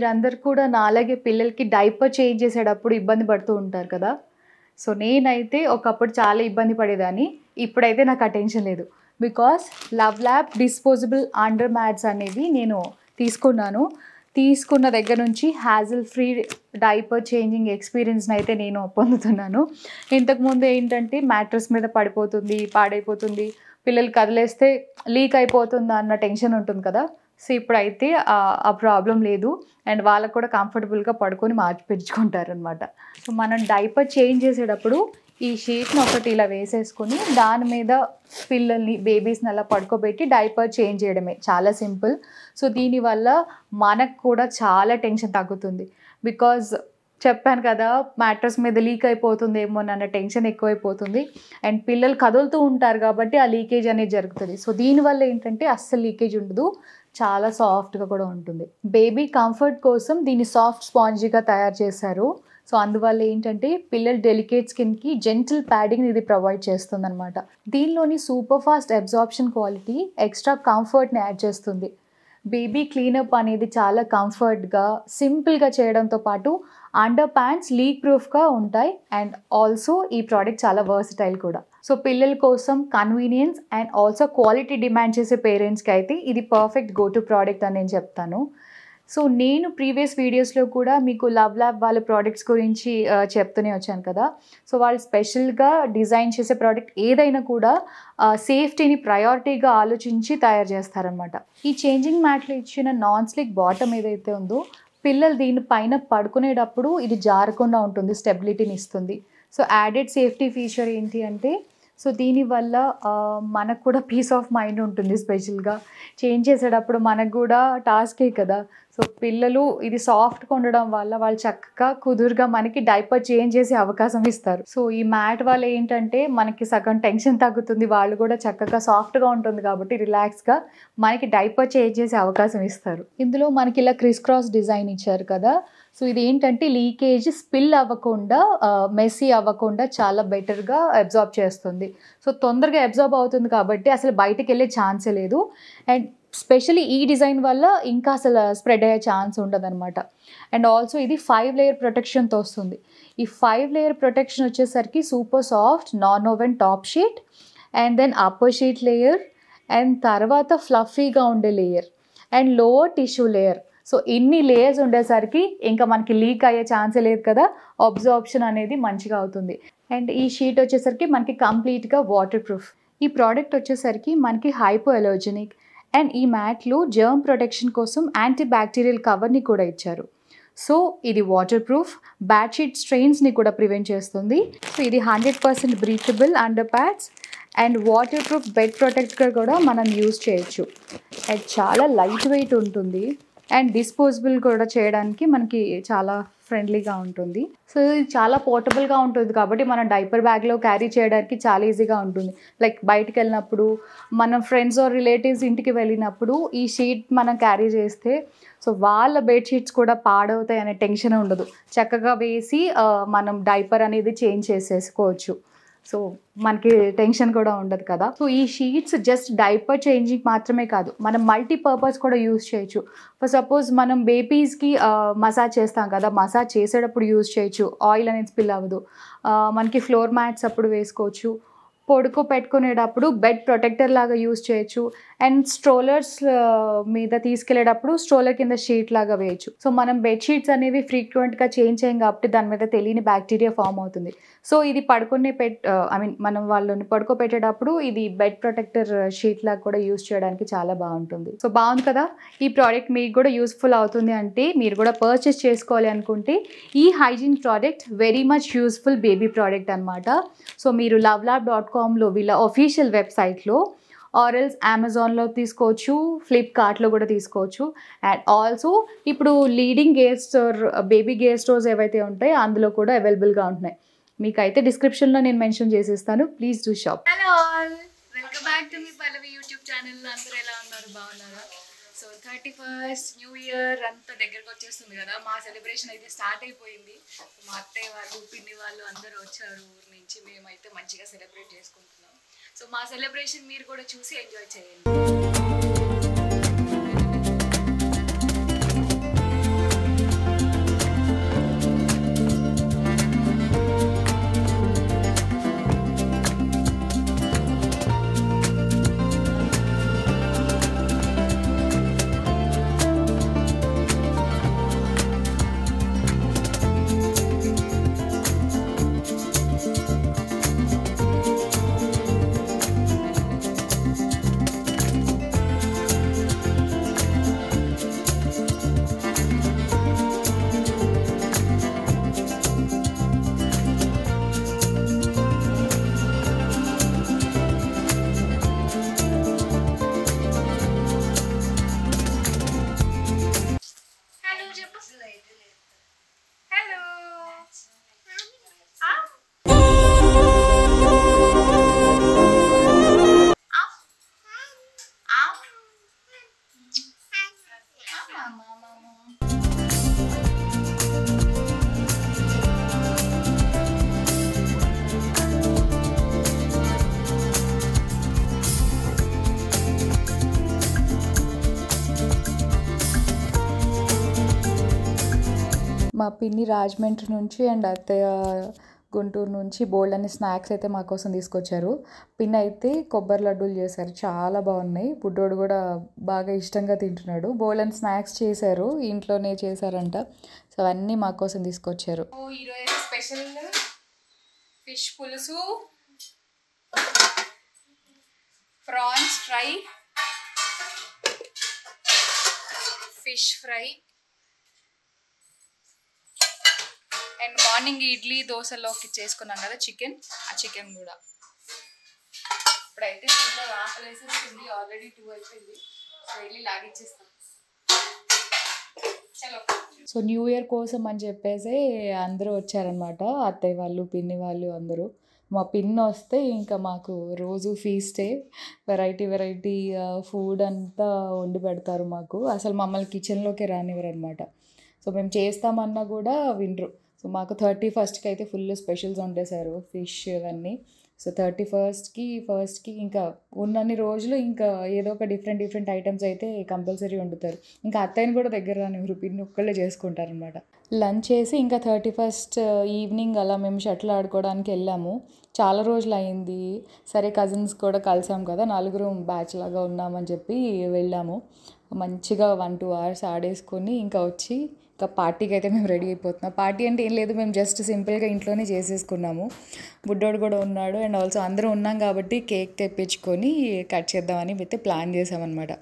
మీరందరూ కూడా నాలాగే పిల్లలకి డైపర్ చేంజ్ చేసేటప్పుడు ఇబ్బంది పడుతూ ఉంటారు కదా. సో నేనైతే ఒకప్పుడు చాలా ఇబ్బంది పడేదాన్ని. ఇప్పుడైతే నాకు ఆ టెన్షన్ లేదు. Because love lab disposable under mats అనేవి నేను తీసుకున్నాను. తీసుకున్న దగ్గర నుంచి హ్యాజిల్ ఫ్రీ డైపర్ చేంజింగ్ ఎక్స్పీరియన్స్ని అయితే నేను పొందుతున్నాను. ఇంతకుముందు ఏంటంటే మ్యాట్రెస్ మీద పడిపోతుంది, పాడైపోతుంది, పిల్లలు కదిలేస్తే లీక్ అయిపోతుందా అన్న టెన్షన్ ఉంటుంది కదా. సో ఇప్పుడైతే ఆ ప్రాబ్లం లేదు. అండ్ వాళ్ళకు కూడా కంఫర్టబుల్గా పడుకొని మార్చిపించుకుంటారనమాట. సో మనం డైపర్ చేంజ్ చేసేటప్పుడు ఈ షీట్ని ఒకటి ఇలా వేసేసుకొని దాని మీద పిల్లల్ని బేబీస్ని అలా పడుకోబెట్టి డైపర్ చేంజ్ చేయడమే, చాలా సింపుల్. సో దీనివల్ల మనకు కూడా చాలా టెన్షన్ తగ్గుతుంది. బికాజ్ చెప్పాను కదా, మ్యాట్రెస్ మీద లీక్ అయిపోతుందేమో అన్న టెన్షన్ ఎక్కువైపోతుంది. అండ్ పిల్లలు కదులుతూ ఉంటారు కాబట్టి ఆ లీకేజ్ అనేది జరుగుతుంది. సో దీనివల్ల ఏంటంటే అస్సలు లీకేజ్ ఉండదు, చాలా సాఫ్ట్గా కూడా ఉంటుంది. బేబీ కంఫర్ట్ కోసం దీన్ని సాఫ్ట్ స్పాంజీగా తయారు చేశారు. సో అందువల్ల ఏంటంటే పిల్లల డెలికేట్ స్కిన్కి జెంటిల్ ప్యాడింగ్ ఇది ప్రొవైడ్ చేస్తుంది అనమాట. దీనిలోని super fast absorption quality extra కంఫర్ట్ని యాడ్ చేస్తుంది. బేబీ క్లీనప్ అనేది చాలా కంఫర్ట్గా సింపుల్గా చేయడంతో పాటు అండర్ ప్యాంట్స్ లీక్ ప్రూఫ్గా ఉంటాయి. అండ్ ఆల్సో ఈ ప్రోడక్ట్ చాలా వర్సటైల్ కూడా. సో పిల్లల కోసం convenience and also quality demand చేసే పేరెంట్స్కి అయితే ఇది పర్ఫెక్ట్ గో టు ప్రోడక్ట్ అని నేను చెప్తాను. సో నేను ప్రీవియస్ వీడియోస్లో కూడా మీకు లవ్ ల్యాబ్ వాళ్ళ ప్రోడక్ట్స్ గురించి చెప్తూనే వచ్చాను కదా. సో వాళ్ళు స్పెషల్గా డిజైన్ చేసే ప్రోడక్ట్ ఏదైనా కూడా సేఫ్టీని ప్రయారిటీగా ఆలోచించి తయారు చేస్తారనమాట. ఈ చేంజింగ్ మ్యాట్లో ఇచ్చిన నాన్ స్లిక్ బాటమ్ ఏదైతే ఉందో పిల్లలు దీనిపైన పడుకునేటప్పుడు ఇది జారకుండా ఉంటుంది, స్టెబిలిటీని ఇస్తుంది. సో యాడెడ్ సేఫ్టీ ఫీచర్ ఏంటి అంటే, సో దీనివల్ల మనకు కూడా పీస్ ఆఫ్ మైండ్ ఉంటుంది. స్పెషల్గా చేంజ్ చేసేటప్పుడు మనకు కూడా టాస్కే కదా. సో పిల్లలు ఇది సాఫ్ట్గా ఉండడం వల్ల వాళ్ళు చక్కగా కుదురుగా మనకి డైపర్ చేంజ్ చేసే అవకాశం ఇస్తారు. సో ఈ మ్యాట్ వల్ల ఏంటంటే మనకి సగం టెన్షన్ తగ్గుతుంది, వాళ్ళు కూడా చక్కగా సాఫ్ట్గా ఉంటుంది కాబట్టి రిలాక్స్గా మనకి డైపర్ చేంజ్ చేసే అవకాశం ఇస్తారు. ఇందులో మనకి ఇలా క్రిస్ క్రాస్ డిజైన్ ఇచ్చారు కదా. సో ఇది ఏంటంటే లీకేజ్ స్పిల్ అవ్వకుండా, మెస్సీ అవ్వకుండా చాలా బెటర్గా అబ్జార్బ్ చేస్తుంది. సో తొందరగా అబ్జార్బ్ అవుతుంది కాబట్టి అసలు బయటకు వెళ్ళే ఛాన్సే లేదు. అండ్ స్పెషల్లీ ఈ డిజైన్ వల్ల ఇంకా అసలు స్ప్రెడ్ అయ్యే ఛాన్స్ ఉండదు అనమాట. అండ్ ఆల్సో ఇది 5 లేయర్ ప్రొటెక్షన్తో వస్తుంది. ఈ 5 లేయర్ ప్రొటెక్షన్ వచ్చేసరికి super soft non woven top sheet, and then upper sheet layer, and తర్వాత ఫ్లఫీగా ఉండే layer, and lower tissue layer. So ఇన్ని లేయర్స్ ఉండేసరికి ఇంకా మనకి లీక్ అయ్యే ఛాన్సే లేదు కదా, అబ్జార్ప్షన్ అనేది మంచిగా అవుతుంది. అండ్ ఈ షీట్ వచ్చేసరికి మనకి కంప్లీట్గా వాటర్ ప్రూఫ్. ఈ ప్రోడక్ట్ వచ్చేసరికి మనకి హైపో అలర్జెనిక్. అండ్ ఈ మ్యాట్లో జర్మ్ ప్రొటెక్షన్ కోసం యాంటీ బ్యాక్టీరియల్ కవర్ని కూడా ఇచ్చారు. సో ఇది వాటర్ ప్రూఫ్, బ్యాడ్షీట్ స్ట్రెయిన్స్ని కూడా ప్రివెంట్ చేస్తుంది. సో ఇది 100% breathable under pads and water proof bed ప్రొటెక్ట్గా కూడా మనం యూజ్ చేయొచ్చు. అండ్ చాలా లైట్ వెయిట్ ఉంటుంది అండ్ డిస్పోజబుల్ కూడా చేయడానికి మనకి చాలా ఫ్రెండ్లీగా ఉంటుంది. సో ఇది చాలా పోర్టబుల్గా ఉంటుంది కాబట్టి మనం డైపర్ బ్యాగ్లో క్యారీ చేయడానికి చాలా ఈజీగా ఉంటుంది. లైక్ బయటికి వెళ్ళినప్పుడు, మనం ఫ్రెండ్స్ ఆర్ రిలేటివ్స్ ఇంటికి వెళ్ళినప్పుడు ఈ షీట్ మనం క్యారీ చేస్తే సో వాళ్ళ బెడ్షీట్స్ కూడా పాడవుతాయి అనే టెన్షన్ ఉండదు. చక్కగా వేసి మనం డైపర్ అనేది చేంజ్ చేసేసుకోవచ్చు. సో మనకి టెన్షన్ కూడా ఉండదు కదా. సో ఈ షీట్స్ జస్ట్ డైపర్ చేంజింగ్ మాత్రమే కాదు, మనం మల్టీపర్పస్ కూడా యూజ్ చేయొచ్చు. ఫర్ సపోజ్ మనం బేబీస్కి మసాజ్ చేస్తాం కదా, మసాజ్ చేసేటప్పుడు యూజ్ చేయొచ్చు, ఆయిల్ అనేది స్పిల్ అవ్వదు. మనకి ఫ్లోర్ మ్యాట్స్ అప్పుడు వేసుకోవచ్చు, పెట్టుకునేటప్పుడు బెడ్ ప్రొటెక్టర్ లాగా యూజ్ చేయొచ్చు. అండ్ స్ట్రోలర్స్ మీద తీసుకెళ్లేటప్పుడు స్ట్రోలర్ కింద షీట్ లాగా వేయచ్చు. సో మనం బెడ్షీట్స్ అనేవి ఫ్రీక్వెంట్గా చేంజ్ చేయం కాబట్టి దాని మీద తెలియని బ్యాక్టీరియా ఫామ్ అవుతుంది. సో ఇది మనం వాళ్ళని పడుకోబెట్టేటప్పుడు ఇది బెడ్ ప్రొటెక్టర్ షీట్ లాగా కూడా యూజ్ చేయడానికి చాలా బాగుంటుంది. సో బాగుంది కదా. ఈ ప్రోడక్ట్ మీకు కూడా యూస్ఫుల్ అవుతుంది అంటే మీరు కూడా పర్చేస్ చేసుకోవాలి అనుకుంటే ఈ hygiene product very much useful baby product అనమాట. సో మీరు lovelab.comలో వీళ్ళ అఫీషియల్ వెబ్సైట్లో ఆర్ఎల్స్ అమెజాన్లో తీసుకోవచ్చు, ఫ్లిప్కార్ట్లో కూడా తీసుకోవచ్చు. అండ్ ఆల్సో ఇప్పుడు leading gear store, baby gear stores ఏవైతే ఉంటాయో అందులో కూడా అవైలబుల్గా ఉంటున్నాయి. మీకైతే డిస్క్రిప్షన్లో నేను మెన్షన్ చేసేస్తాను, please do shop. Hello all, welcome back to me Pallavi YouTube channel. అందరూ ఎలా ఉన్నారు, బాగున్నారా? సో 31st న్యూ ఇయర్ అంతా దగ్గరకు వచ్చేస్తుంది కదా. మా సెలబ్రేషన్ అయితే స్టార్ట్ అయిపోయింది. మా అత్తయ్య వాళ్ళు, పిన్ని వాళ్ళు అందరూ వచ్చారు ఊరి నుంచి. మేమైతే మంచిగా సెలబ్రేట్ చేసుకుంటున్నాం. సో మా సెలబ్రేషన్ మీరు కూడా చూసి ఎంజాయ్ చేయండి. పిన్ని రాజమండ్రి నుంచి అండ్ అత్తయ్య గుంటూరు నుంచి బోల్డ్ అనే స్నాక్స్ అయితే మా కోసం తీసుకొచ్చారు. పిన్ని అయితే కొబ్బరి లడ్డూలు చేశారు, చాలా బాగున్నాయి. బుడ్డోడు కూడా బాగా ఇష్టంగా తింటున్నాడు. బోల్డ్ అని స్నాక్స్ చేశారు, ఇంట్లోనే చేశారంట. సో అవన్నీ మా కోసం తీసుకొచ్చారు. ఈరోజు స్పెషల్ ఫిష్ పులుసు, prawns fry, fish fry and morning idli దోశలోకి చేసుకున్నాం కదా చికెన్, ఆ చికెన్ కూడా. ఇప్పుడైతే ఇంట్లో ఆకలేసేస్తుంది, ఆల్రెడీ 2 అయిపోయింది. సో వెళ్ళి లాగిచ్చేస్తాం. చలో. సో న్యూ ఇయర్ కోసం అని చెప్పేసి అందరూ వచ్చారనమాట, అత్తయ్య వాళ్ళు పిన్ని వాళ్ళు అందరూ. మా పిన్ని వస్తే ఇంకా మాకు రోజు ఫీస్టే, వెరైటీ వెరైటీ ఫుడ్ అంతా వండి పెడతారు మాకు. అసలు మమ్మల్ని కిచెన్లోకి రానివ్వరు అనమాట. సో మేము చేస్తామన్నా కూడా వినరు. సో మాకు 31st అయితే ఫుల్ స్పెషల్స్ వండేశారు, ఫిష్ ఇవన్నీ. సో 31st ఇంకా ఉన్నన్ని రోజులు ఇంకా ఏదో ఒక డిఫరెంట్ ఐటమ్స్ అయితే కంపల్సరీ వండుతారు. ఇంకా అత్తయ్యని కూడా దగ్గర రానివ్వరు, పిన్ని ఒక్కళ్ళే చేసుకుంటారనమాట. లంచ్ చేసి ఇంకా 31st ఈవినింగ్ అలా మేము షటిల్ ఆడుకోవడానికి వెళ్ళాము. చాలా రోజులు అయింది, సరే కజిన్స్ కూడా కలిసాం కదా, 4 బ్యాచ్ లాగా ఉన్నామని చెప్పి వెళ్ళాము. మంచిగా 1-2 hours ఆడేసుకొని ఇంకా వచ్చి ఇంకా పార్టీకి అయితే మేము రెడీ అయిపోతున్నాం. పార్టీ అంటే ఏం లేదు, మేము జస్ట్ సింపుల్గా ఇంట్లోనే చేసేసుకున్నాము. బుడ్డోడు కూడా ఉన్నాడు అండ్ ఆల్సో అందరూ ఉన్నాం కాబట్టి కేక్ తెప్పించుకొని కట్ చేద్దామని అయితే ప్లాన్ చేసామన్నమాట.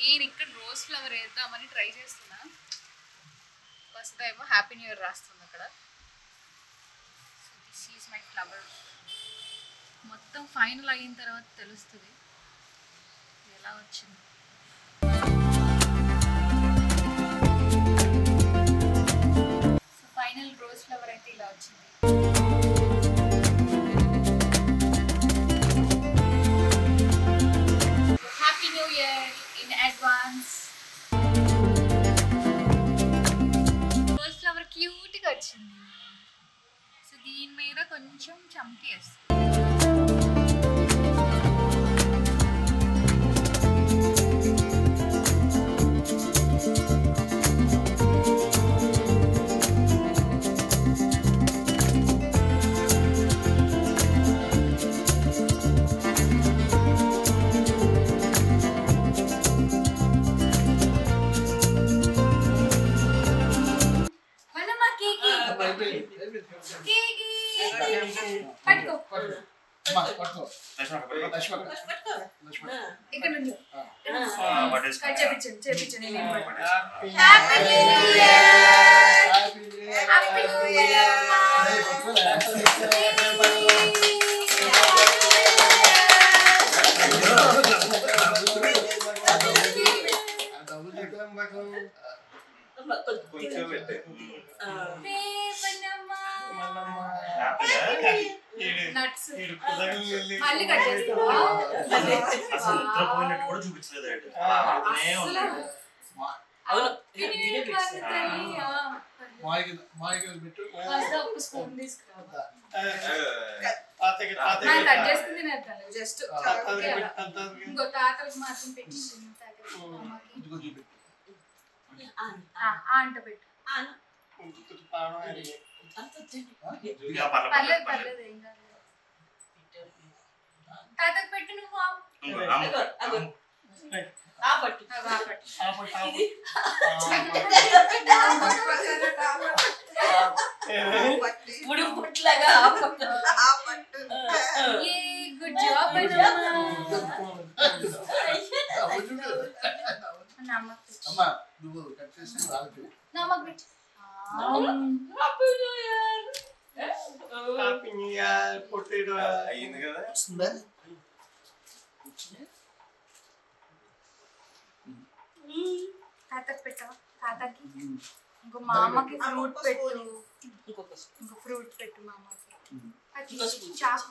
నేను ఇక్కడ రోజ్ ఫ్లవర్ వేద్దామని ట్రై చేస్తున్నా. ఫస్ట్ ఏమో హ్యాపీ న్యూ ఇయర్ రాస్తుంది అక్కడ. So this is my flower. మొత్తం ఫైనల్ అయిన తర్వాత తెలుస్తుంది ఎలా వచ్చింది. సో ఫైనల్ రోజ్ ఫ్లవర్ అయితే ఇలా వచ్చింది. Happy new year in advance. Rose flower క్యూట్గా వచ్చింది. సో దీని మీద కొంచెం చమ్కీ వేస్తుంది. ఇక్కడ నుంచి చేపించండి. నట్స్ మళ్ళీ కట్ చేస్తావా? స్పూన్ తీసుకురా. కట్ చేసుకుని జస్ట్ ఇంకో తాతలకు మాత్రం పెట్టించింది. అంట పెట్టు. పర్లేదు పర్లేదు ఏం కాదు. తాతకు పెట్టు నువ్వు. గుడ్ జాబ్ తాతకి పెట్టవా తాతకి ఇంకో మా అమ్మకి ఫ్రూట్ పెట్టు ఇంకో ఫ్రూట్ పెట్టు మా అమ్మకి చాకు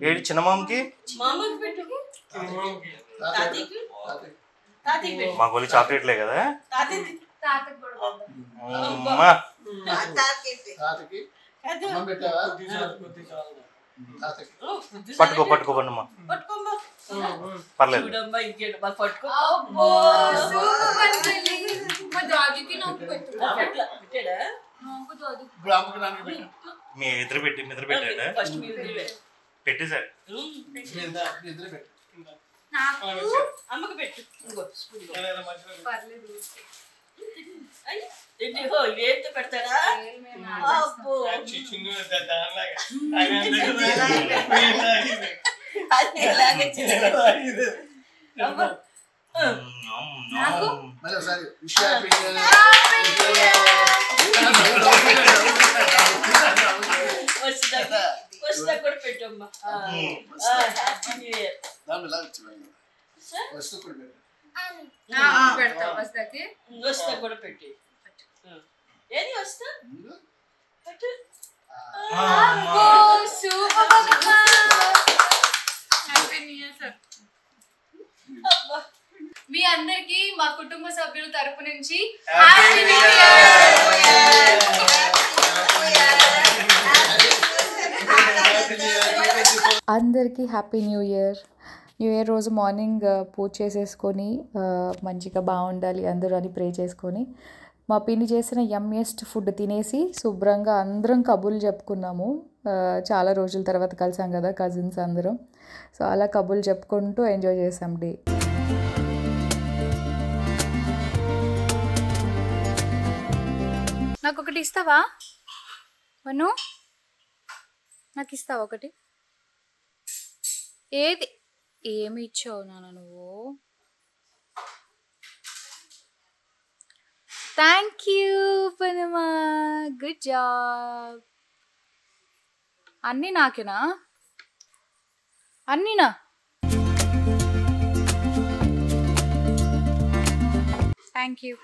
ఏడు చిన్న మామకి మా గోలి చాక్లెట్లే కదా పట్టుకో పట్టుకో పండుమా పర్లేదు మీ ఇద్దరు పెట్టాడా పెట్టేశారు అమ్మకి పెట్టు ఏంటి పెడతాడా వస్తా కూడా పెట్టమ్మా వస్తా కూడా పెట్టి ఏది వస్తా మీ అందరికి మా కుటుంబ సభ్యుల తరపు నుంచి అందరికీ happy new year. New year రోజు మార్నింగ్ పూజ చేసేసుకొని మంచిగా బాగుండాలి అందరూ అని ప్రే చేసుకొని మా పిన్ని చేసిన యమ్మియెస్ట్ ఫుడ్ తినేసి శుభ్రంగా అందరం కబుర్లు చెప్పుకున్నాము. చాలా రోజుల తర్వాత కలిసాం కదా కజిన్స్ అందరం. సో అలా కబుర్లు చెప్పుకుంటూ ఎంజాయ్ చేసాం డే. నాకు ఒకటి ఇస్తావా మను? నాకు ఇస్తావా ఒకటి? ఏది ఏమి ఇచ్చావు నాన్న నువ్వు? థ్యాంక్ యూ పనమా, గుడ్ జాబ్. అన్నీ నాకేనా? అన్నీనా? Thank you.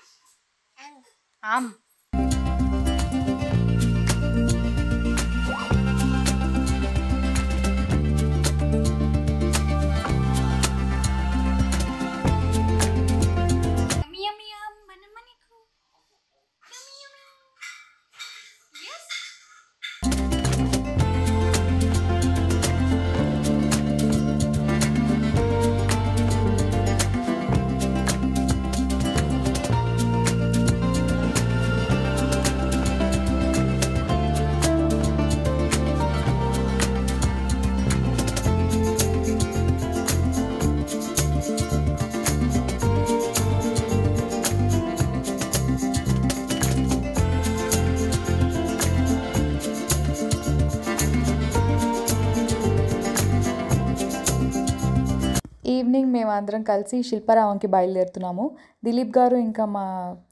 ఈవినింగ్ మేము అందరం కలిసి శిల్పారామంకి బయలుదేరుతున్నాము. దిలీప్ గారు ఇంకా మా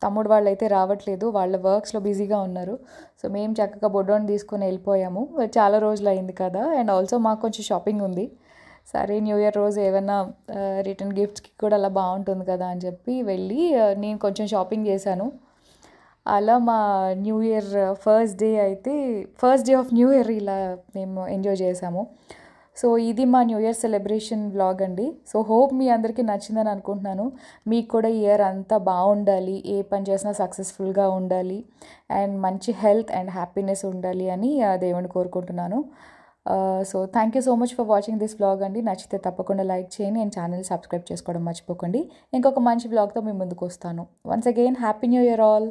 తమ్ముడు వాళ్ళు అయితే రావట్లేదు, వాళ్ళ వర్క్స్లో బిజీగా ఉన్నారు. సో మేము చక్కగా బొడ్డోని తీసుకొని వెళ్ళిపోయాము. చాలా రోజులు అయింది కదా, అండ్ ఆల్సో మాకు కొంచెం షాపింగ్ ఉంది. సరే న్యూ ఇయర్ రోజు ఏమైనా రిటర్న్ గిఫ్ట్స్కి కూడా అలా బాగుంటుంది కదా అని చెప్పి వెళ్ళి నేను కొంచెం షాపింగ్ చేశాను. అలా మా new year first day of new year ఇలా మేము ఎంజాయ్ చేసాము. సో ఇది మా న్యూ ఇయర్ సెలబ్రేషన్ వ్లాగ్ అండి. సో హోప్ మీ అందరికీ నచ్చిందని అనుకుంటున్నాను. మీకు కూడా ఇయర్ అంతా బాగుండాలి, ఏ పని చేసినా సక్సెస్ఫుల్గా ఉండాలి, అండ్ మంచి హెల్త్ అండ్ హ్యాపీనెస్ ఉండాలి అని దేవుని కోరుకుంటున్నాను. So thank you so much for watching this vlog అండి. నచ్చితే తప్పకుండా లైక్ చేయండి అండ్ ఛానల్ సబ్స్క్రైబ్ చేసుకోవడం మర్చిపోకండి. ఇంకొక మంచి వ్లాగ్తో మీ ముందుకు వస్తాను. Once again happy new year all.